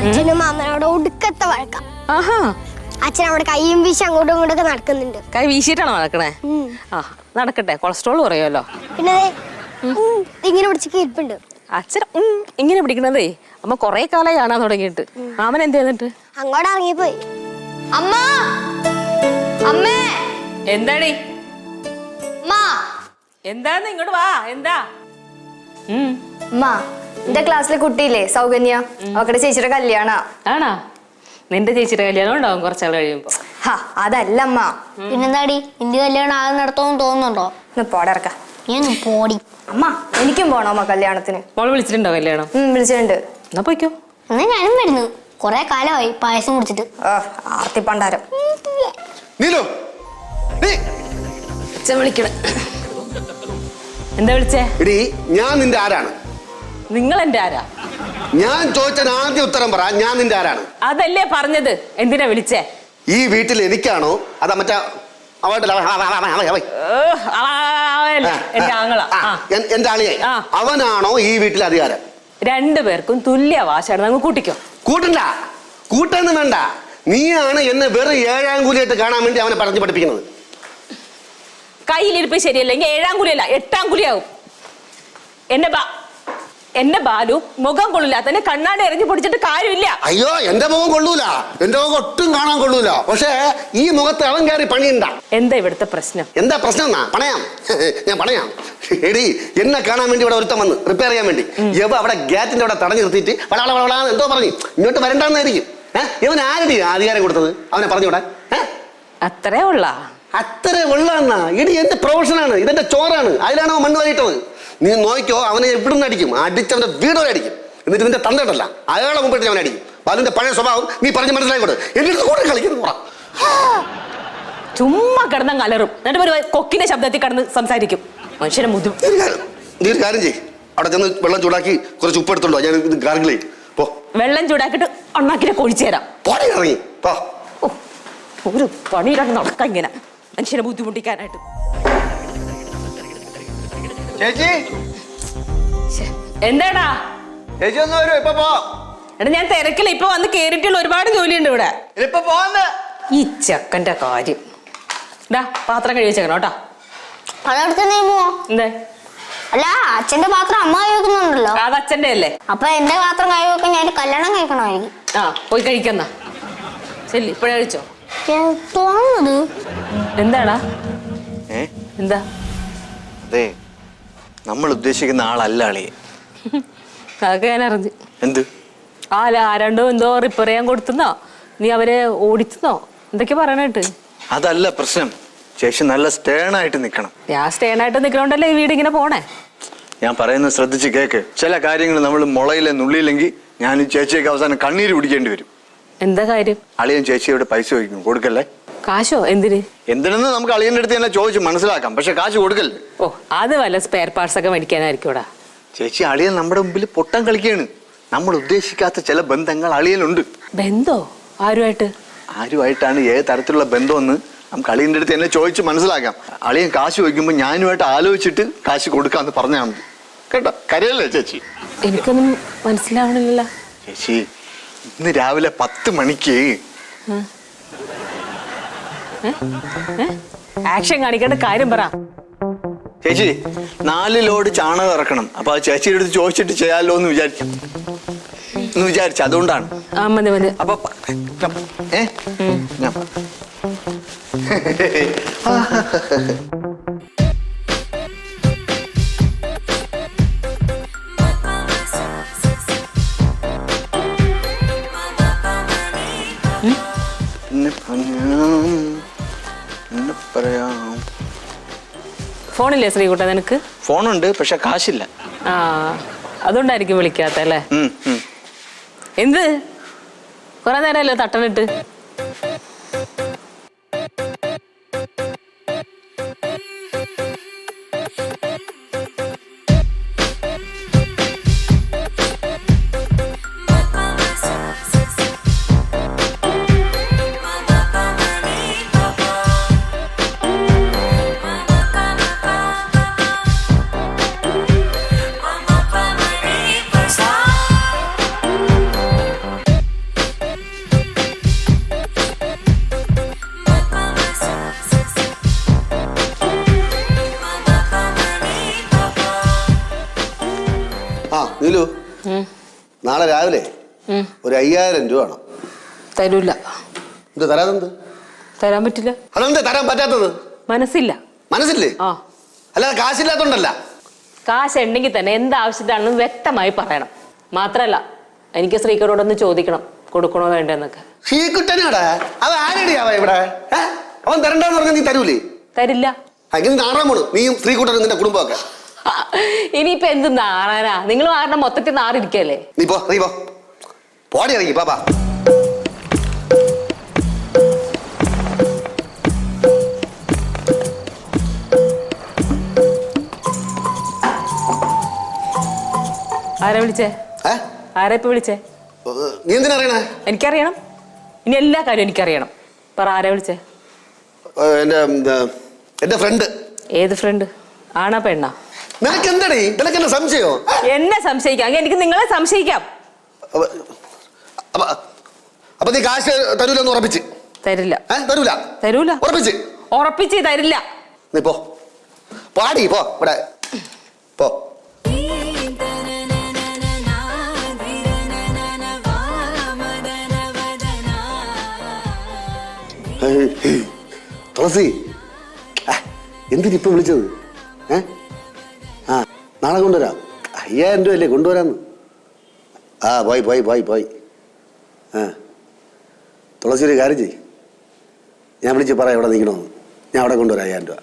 അച്ഛനും മാമനോട് ഒടുക്കത്തെ വഴക്കാം. അച്ഛൻ അവിടെ കൈയും വീശി അങ്ങോട്ടും ഇങ്ങോട്ടൊക്കെ നടക്കുന്നുണ്ട്. കൈ വീശിട്ടാണോ നടക്കണേ? ആ നടക്കട്ടെ, കൊളസ്ട്രോൾ കുറയുമല്ലോ. പിന്നെ ഇങ്ങനെ പിടിച്ച് ഇരിപ്പുണ്ട്. അച്ഛൻ ഇങ്ങനെ പിടിക്കണതേ അമ്മ കൊറേ കാലമായി കാണാൻ തുടങ്ങിയിട്ട്. മാമൻ എന്ത് ചെയ്തിട്ട് അങ്ങോട്ട് ഇറങ്ങിപ്പോയി. അമ്മ, അമ്മേ, എന്താടി എന്താന്ന് ഇങ്ങോട്ട് വാ. എന്താ അമ്മ? എന്റെ ക്ലാസ്സിലെ കുട്ടിയില്ലേ സൗകന്യ, അവക്കടെ ചേച്ചിയുടെ കല്യാണ. ആണോ? നിന്റെ ചേച്ചിയുടെ കല്യാണം ഉണ്ടാവും കുറച്ചാൾ കഴിയുമ്പോ. അതല്ല അമ്മ. പിന്നെന്താടി, നിന്റെ കല്യാണം ആകെ നടത്തോന്ന് തോന്നുന്നുണ്ടോ? പോടറക്ക, നീ പോടി. അമ്മ എനിക്കും പോണോ അമ്മ കല്യാണത്തിന്? മോള് വിളിച്ചിട്ടുണ്ടോ കല്യാണം? വിളിച്ചിട്ടുണ്ട്. എന്നാ പോയിക്കോ. എന്നാ ഞാനും വരുന്നു. കൊറേ കാലമായി പായസം കുടിച്ചിട്ട്. ആർത്തി പണ്ടാരം. അച്ഛൻ വിളിക്കണ. എന്താ വിളിച്ചേ? ഞാൻ നിന്റെ ആരാണ്? നിങ്ങൾ എന്റെ ആരാ? ഞാൻ ചോദിച്ച ആദ്യ ഉത്തരം പറ. ഞാൻ നിന്റെ ആരാണ്? അതല്ലേ പറഞ്ഞത്. എന്തിനാ വിളിച്ചേ? ഈ വീട്ടിൽ എനിക്കാണോ അതാ മറ്റാ എന്റെ ആളിയായി അവനാണോ ഈ വീട്ടിൽ അധികാരം? രണ്ടുപേർക്കും തുല്യ വാശാണ്. നിങ്ങൾ കൂട്ടിക്കോ. കൂട്ടണ്ട, കൂട്ടൊന്നും വേണ്ട. നീയാണ് എന്നെ വെറും 7ാം കൂലിയായിട്ട് കാണാൻ വേണ്ടി അവനെ പറഞ്ഞു പഠിപ്പിക്കുന്നത്. കയ്യിലിരിപ്പ് ശരിയല്ലെങ്കിൽ 7ാം കൂലിയല്ല 8ാം കൂലിയാവും. എന്റെ ബാലു മുഖം കൊള്ളില്ലാത്ത കണ്ണാടി എറിഞ്ഞു പൊടിച്ചിട്ട് കാര്യമില്ല. അയ്യോ, എന്റെ മുഖം കൊള്ളൂല, എന്റെ മുഖം ഒട്ടും കാണാൻ കൊള്ളൂല. പക്ഷേ ഈ മുഖത്ത് അവൻ കയറി പണിയുണ്ട. എന്താ ഇവിടുത്തെ പ്രശ്നം? എന്താ പ്രശ്നം എന്നാ? പണയാം, ഞാൻ പണയാം. എടി, എന്നെ കാണാൻ വേണ്ടി ഇവിടെ ഒരുത്തം വന്ന് റിപ്പയർ ചെയ്യാൻ വേണ്ടി അവിടെ ഗേറ്റിന്റെ അവിടെ തടഞ്ഞു നിർത്തിയിട്ട് വളവളവളാന്ന് എന്തോ പറഞ്ഞു ഇങ്ങോട്ട് വരണ്ടെന്നായിരിക്കും. ഇവൻ ആരടി അധികാരം കൊടുത്തത് അവനെ പറഞ്ഞുകൂടാ? അത്രേ ഉള്ള അത്രേ ഉള്ളന്നാ? ഇടി, എന്റെ പ്രൊഫഷനാണ്, ഇതെന്റെ ചോറാണ്. അതിലാണ് അവൻ മണ്ണ് വരിയിട്ടത്. നീ നോക്കിക്കോ, അവനെ എവിടുന്ന് അടിക്കും. അടിച്ചവന്റെ വീടോടെ അടിക്കും. എന്നിട്ട് നിന്റെ തന്തട്ടല്ല അയാളെ മുമ്പിട്ട് അവൻ അടിക്കും. ബാലുവിന്റെ പഴയ സ്വഭാവം നീ പറഞ്ഞ് മനസ്സിലായിക്കോട്ടെ. എന്റെ അടുത്ത് കൂടെ കളിക്കുന്നു. ചുമ്മാ കിടന്ന കലറും. എന്നിട്ട് ഒരു കൊക്കിന്റെ ശബ്ദത്തിൽ കിടന്ന് സംസാരിക്കും. മനുഷ്യനെ മുതു. നീ ഒരു കാര്യം ചെയ്യ്, അവിടെ ചെന്ന് വെള്ളം ചൂടാക്കി കുറച്ച് ഉപ്പ് എടുത്തോണ്ടോ. ഞാൻ ഇത് ഗാർഗിൾ ചെയ്യും. പോ, വെള്ളം ചൂടാക്കിട്ട് ഒന്നാക്കിനെ കൊഴിച്ചു തരാം. പോടി ഇറങ്ങി പോ. ഒരു പണിയിലാണ് നടക്കാം ഇങ്ങനെ മനുഷ്യനെ ബുദ്ധിമുട്ടിക്കാനായിട്ട്. ചേച്ചി, എന്താടാ? ചേച്ചി ഒന്ന് വരൂ, ഇപ്പൊ പോ. എടാ, ഞാൻ തിരക്കില്ല. ഇപ്പൊ വന്ന് കേറിയിട്ടുള്ള ഒരുപാട് ജോലിയുണ്ട് ഇവിടെ. ഇപ്പൊ പോന്ന്. ഈ ചെക്കന്റെ കാര്യം. പാത്രം കഴുകി വെച്ചേക്കണം കേട്ടോ. അതടുത്ത് നീമോ? എന്തേ? അല്ല, അച്ഛന്റെ പാത്രം അമ്മ കഴിക്കുന്നുണ്ടല്ലോ. അത് അച്ഛന്റെ അല്ലേ? അപ്പൊ എന്റെ പാത്രം കഴുകി വെക്കാൻ ഞാൻ കല്യാണം കഴിക്കണമായിരിക്കും. പോയി കഴിക്കുന്ന ശരി. ഇപ്പഴേ കഴിച്ചോ? തോന്നുന്നത് എന്താടാ? എന്താ? അതെ, നമ്മൾ ഉദ്ദേശിക്കുന്ന ആളല്ല അളിയെ. അതൊക്കെ ഞാൻ അറിഞ്ഞു. എന്ത്? ആരാണ്ടോ എന്തോ റിപ്പയർ ചെയ്യാൻ കൊടുത്തുന്നോ, നീ അവരെ ഓടിച്ചെന്നോ എന്തൊക്കെ പറയണേട്ട്. അതല്ല പ്രശ്നം. ചേച്ചി നല്ല സ്റ്റേണായിട്ട് നിക്കണം. ഞാൻ സ്റ്റേണായിട്ട് നിക്കണോണ്ടല്ലേ ഈ വീട് ഇങ്ങനെ പോണേ. ഞാൻ പറയുന്നത് ശ്രദ്ധിച്ച് കേക്ക്. ചില കാര്യങ്ങൾ നമ്മൾ മുളയിലെ നുള്ളിയില്ലെങ്കിൽ ഞാൻ ചേച്ചിയൊക്കെ അവസാനം കണ്ണീര് പിടിക്കേണ്ടി വരും. എന്താ കാര്യം? അളിയൻ ചേച്ചിയോട് പൈസ ചോദിക്കും, കൊടുക്കല്ലേ? കാശോ? എന്തിന്? എന്തിനെന്ന് നമുക്ക് അളിയന്റെ അടുത്ത് തന്നെ ചോദിച്ച് മനസ്സിലാക്കാം. പക്ഷെ കാശ് കൊടുക്കല്ലേ? അത് വല്ല സ്പെയർ പാർട്സ് ഒക്കെ മേടിക്കാനായിരിക്കും. ചേച്ചി, അളിയൻ നമ്മുടെ മുമ്പിൽ പൊട്ടം കളിക്കുകയാണ്. നമ്മൾ ഉദ്ദേശിക്കാത്ത ചില ബന്ധങ്ങൾ അളിയനുണ്ട്. ബന്ധോ? ആരുമായിട്ട്? ആരുമായിട്ടാണ്, ഏത് തരത്തിലുള്ള ബന്ധമെന്ന് നമുക്ക് അളിയന്റെ അടുത്ത് തന്നെ ചോദിച്ച് മനസ്സിലാക്കാം. അളിയൻ കാശ് ചോദിക്കുമ്പോൾ ഞാനുമായിട്ട് ആലോചിച്ചിട്ട് കാശ് കൊടുക്കാന്ന് പറഞ്ഞാൽ മതി കേട്ടോ. കരയല്ലേ ചേച്ചി? എനിക്കൊന്നും മനസ്സിലാവണില്ല ചേച്ചി. ഇന്ന് രാവിലെ 10 മണിക്ക് ആക്ഷൻ കാണിക്കേണ്ട കാര്യം പറ ചേച്ചി. 4 ലോഡ് ചാണകം ഇറക്കണം. അപ്പൊ ആ ചേച്ചിയുടെ അടുത്ത് ചോദിച്ചിട്ട് ചെയ്യാമല്ലോ എന്ന് വിചാരിച്ചു. അതുകൊണ്ടാണ്. മതി മതി. അപ്പൊ ഫോണില്ലേ ശ്രീകുട്ട നിനക്ക്? ഫോണുണ്ട്, പക്ഷെ കാശില്ല. അതുകൊണ്ടായിരിക്കും വിളിക്കാത്തല്ലേ? എന്ത് കുറെ നേരമല്ലോ തട്ടനിട്ട്? നാളെ രാവിലെ ഒരു 5000 രൂപ വേണം. തരൂല. എന്ത് തരാതെന്ത്? തരാൻ പറ്റില്ല. അതെന്ത് തരാൻ പറ്റാത്തത്? മനസ്സില്ല. മനസ്സില്ലേ? ആ. അല്ലാതെ കാശില്ലാത്തോണ്ടല്ല. കാശ് ഉണ്ടെങ്കിൽ തന്നെ എന്താവശ്യത്തിനാണെന്ന് വ്യക്തമായി പറയണം. മാത്രല്ല എനിക്ക് ശ്രീകരോടൊന്ന് ചോദിക്കണം കൊടുക്കണോ വേണ്ടെന്നൊക്കെ. ശ്രീകുട്ടനാടാ അത് ആരടിയാവാ ഇവിടെ? അവൻ തരണ്ടെന്ന് പറഞ്ഞാൽ നീ തരൂലേ? തരില്ല. അങ്ങനെ നാറാൻ പോണു നീയും ശ്രീകുട്ടനും നിന്റെ കുടുംബമൊക്കെ. ഇനിയിപ്പൊ എന്ത് നാറാനാ? നിങ്ങൾ കാരണം മൊത്തത്തിൽ നാറിരിക്കല്ലേ. നീ പോ പോടി ഇറങ്ങി പാപ്പാ. ആരാ വിളിച്ചേ? ആരാ ഇപ്പൊ വിളിച്ചേ? നീ എന്തിനാ അറിയണേ? എനിക്കറിയണം. ഇനി എല്ലാ കാര്യവും എനിക്കറിയണം. പറ, ആരാ വിളിച്ചേ? എന്റെ ഫ്രണ്ട്. ഏത് ഫ്രണ്ട്? ആണാ പെണ്ണാ? നിനക്ക് എന്താടി? നിനക്ക് എന്നെ സംശയോ? എന്നെ സംശയിക്കാം. എനിക്ക് നിങ്ങളെ സംശയിക്കാം. അപ്പൊ നീ കാശ് തരൂലെന്ന് ഉറപ്പിച്ച്? തരില്ല. തരൂല ഉറപ്പിച്ച് തരില്ല. നീ പോ പാടി പോ ഇവിടെ പോ. തുളസി എന്തിനിപ്പൊ വിളിച്ചത്? നാളെ കൊണ്ടുവരാം. 5000 രൂപയല്ലേ കൊണ്ടുവരാന്ന്. പോയി തുളസി ഒരു കാര്യം ചെയ്യ്. ഞാൻ വിളിച്ച് പറയാം എവിടെ നിൽക്കണമെന്ന്. ഞാൻ അവിടെ കൊണ്ടുവരാം 5000 രൂപ.